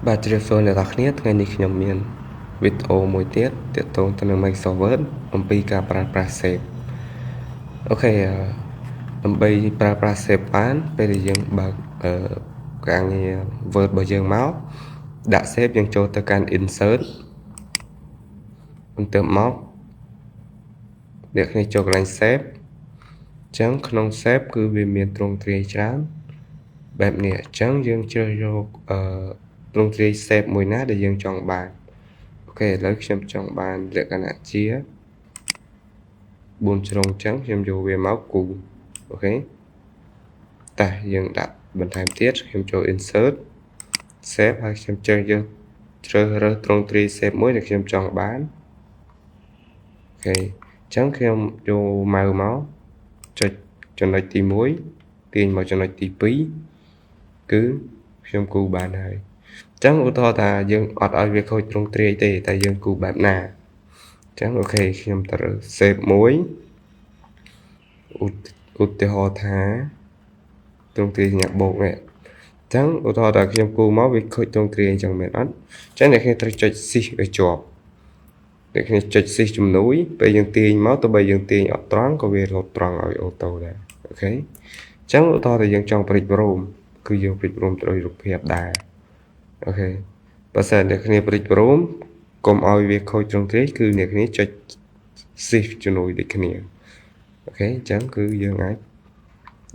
បាទជ្រាបសួរអ្នកនរគ្នាថ្ងៃនេះខ្ញុំមានវីដេអូមួយទៀតទាក់ទងទៅនឹង Microsoft Word អំពីការប្រើប្រាស់ Save អូខេដើម្បីប្រើប្រាស់ Save បានពេលដែលយើងបើកការងារ Word របស់យើងមកដាក់ Save យើងចូលទៅកាន់ Insert បន្ទាប់មកអ្នកគ្នាចូលកន្លែង Save អញ្ចឹងក្នុង Save គឺវាមានទ្រង់ទ្រាយច្រើនបែបនេះអញ្ចឹងយើងជ្រើសយកទ្រង់ទ្រាយ Save មួយណាដែលយើងចង់បានអូខេឥឡូវខ្ញុំចង់បានលក្ខណៈជា4ជ្រុងអញ្ចឹងខ្ញុំយកវាមកគូអូខេតែយើងដាក់បន្ថែមទៀតខ្ញុំចូល Insert Save ហើយខ្ញុំជ្រើសរើសទ្រង់ទ្រាយ Save មួយដែលខ្ញុំចង់បានអូខេអញ្ចឹងខ្ញុំយកម៉ៅមកចុចចំណុចទី1ទាញមកចំណុចទី2គឺខ្ញុំគូបានហើយអញ្ចឹងឧទាហរណ៍ថាយើងអត់ឲ្យវាខូចទ្រង់ទ្រាយទេតែយើងគូបែបណាអញ្ចឹងអូខេខ្ញុំត្រូវ save មួយឧទាហរណ៍ថាទ្រង់ទ្រាយសញ្ញាបូកនេះអញ្ចឹងឧទាហរណ៍ថាខ្ញុំគូមកវាខូចទ្រង់ទ្រាយអញ្ចឹងមែនអត់អញ្ចឹងអ្នកគ្នាត្រូវចុច shift ឲ្យជាប់អ្នកគ្នាចុច shift ជំនួយពេលយើងទាញមកទោះបីយើងទាញអត់ត្រង់ក៏វារត់ត្រង់ឲ្យអូតូដែរអូខេអញ្ចឹងឧទាហរណ៍ថាយើងចង់ព្រិចរោមគឺយើងព្រិចរោមទៅរូបភាពដែរអូខេបើសិនអ្នកគ្នាព្រិចរោមកុំឲ្យវាខូចទ្រង់ទ្រាយគឺអ្នកគ្នាចុច shift ជំនួយដូចគ្នាអូខេអញ្ចឹងគឺយើងអាច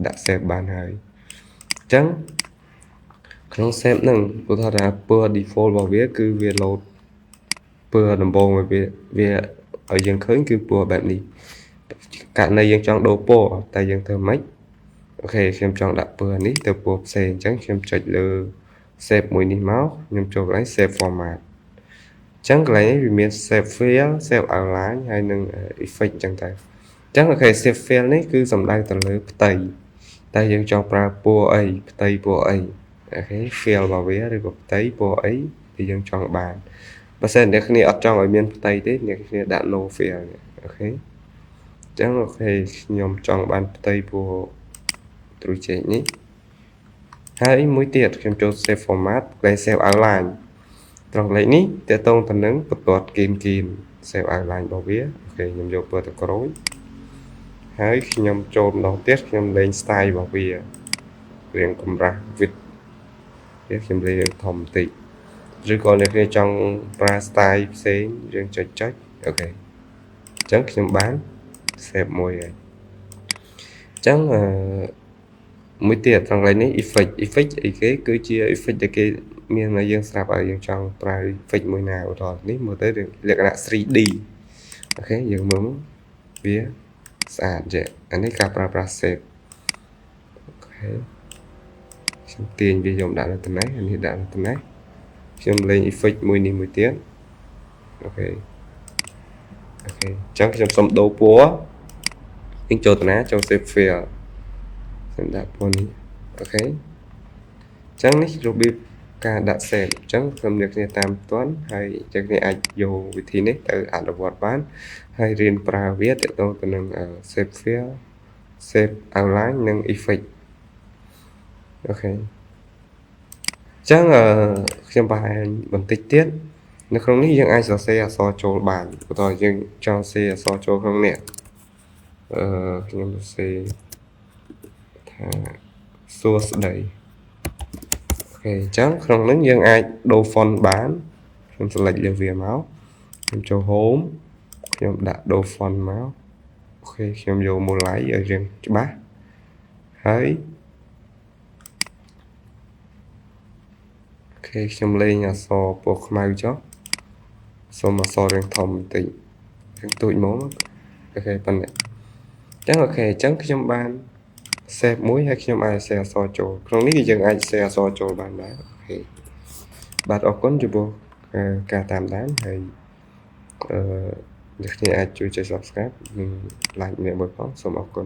ដាក់ save បានហើយអញ្ចឹងក្នុង save ហ្នឹងឧទាហរណ៍ថាពណ៌ default របស់វាគឺវា load ពណ៌ដំបូងវាឲ្យយើងឃើញគឺពណ៌បែបនេះករណីយើងចង់ដូរពណ៌តែយើងធ្វើម៉េចអូខេខ្ញុំចង់ដាក់ពណ៌នេះទៅពណ៌ផ្សេងអញ្ចឹងខ្ញុំចុចលើ save មួយនេះមកខ្ញុំចូលកន្លែង save format អញ្ចឹងកន្លែងនេះវាមាន save file save outline ហើយនិង effect អញ្ចឹងទៅអញ្ចឹងអូខេ save file នេះគឺសំដៅទៅលើផ្ទៃតែយើងចង់ប្រើពណ៌អីផ្ទៃពណ៌អីអូខេ file របស់វាឬក៏ផ្ទៃពណ៌អីដែលយើងចង់បានបើសិនអ្នកគ្នាអត់ចង់ឲ្យមានផ្ទៃទេអ្នកគ្នាដាក់ no file អូខេអញ្ចឹងអូខេខ្ញុំចង់បានផ្ទៃពណ៌ទ្រុយចេកនេះហើយមួយទៀតខ្ញុំចូល save format កន្លែង save outline ត្រង់កន្លែងនេះតើតងទៅនឹងបន្ទាត់គីន save outline របស់វាអូខេខ្ញុំយកពណ៌ទៅក្រូចហើយខ្ញុំចូលម្ដងទៀតខ្ញុំលេង style របស់វារៀងកម្រាស់ width វាខ្ញុំលេងធំបន្តិចឬក៏អ្នកគ្នាចង់ប្រើ style ផ្សេងយើងចុចអូខេអញ្ចឹងខ្ញុំបាន save មួយហើយអញ្ចឹងមួយទៀតត្រង់កន្លែងនេះ effect អីគេគឺជា effect ដែលគេមានឲ្យយើងស្រាប់ឲ្យយើងចង់ប្រើ effect មួយណាឧទាហរណ៍នេះមើលទៅលក្ខណៈ 3D អូខេយើងមើលវាស្អាតចេះអានេះការប្រើប្រាស់ save អូខេខ្ញុំទាញវាយកដាក់នៅទីនេះអានេះដាក់នៅទីនេះខ្ញុំលេង effect មួយនេះមួយទៀតអូខេអញ្ចឹងខ្ញុំសុំដូរពណ៌យើងចូលតាណាចូល save file ខ្ញុំដាក់ពណ៌នេះអូខេអញ្ចឹងនេះរបៀបការដាក់ save អញ្ចឹងសូមអ្នកគ្នាតាមទាន់ហើយអ្នកគ្នាអាចយកវិធីនេះទៅអនុវត្តបានហើយរៀនប្រើវាទាក់ទងទៅនឹង save file save outline និង effect អូខេអញ្ចឹងខ្ញុំបង្ហាញបន្តិចទៀតនៅក្នុងនេះយើងអាចសរសេរអក្សរចូលបានបន្តយើងចង់សរសេរអក្សរចូលក្នុងនេះខ្ញុំសរសេរថាសួស្ដីអូខេអញ្ចឹងក្នុងនេះយើងអាចដូរ font បានខ្ញុំ select លើវាមកខ្ញុំចូល home ខ្ញុំដាក់ដូរ font មកអូខេខ្ញុំយក Moonlight ឲ្យរៀងច្បាស់ហើយអូខេខ្ញុំលេងអក្សរពណ៌ខ្មៅចុះសូមអក្សររៀងធំបន្តិចរៀងទូចមកអូខេប៉ុណ្ណេះអញ្ចឹងអូខេអញ្ចឹងខ្ញុំបាន save មួយហើយខ្ញុំអាច share អក្សរចូលក្នុងនេះគឺយើងអាច share អក្សរចូលបានដែរអូខេបាទអរគុណចំពោះការតាមដានហើយអ្នកគ្នាអាចជួយចុច subscribe និង like ម្នាក់មួយផងសូមអរគុណ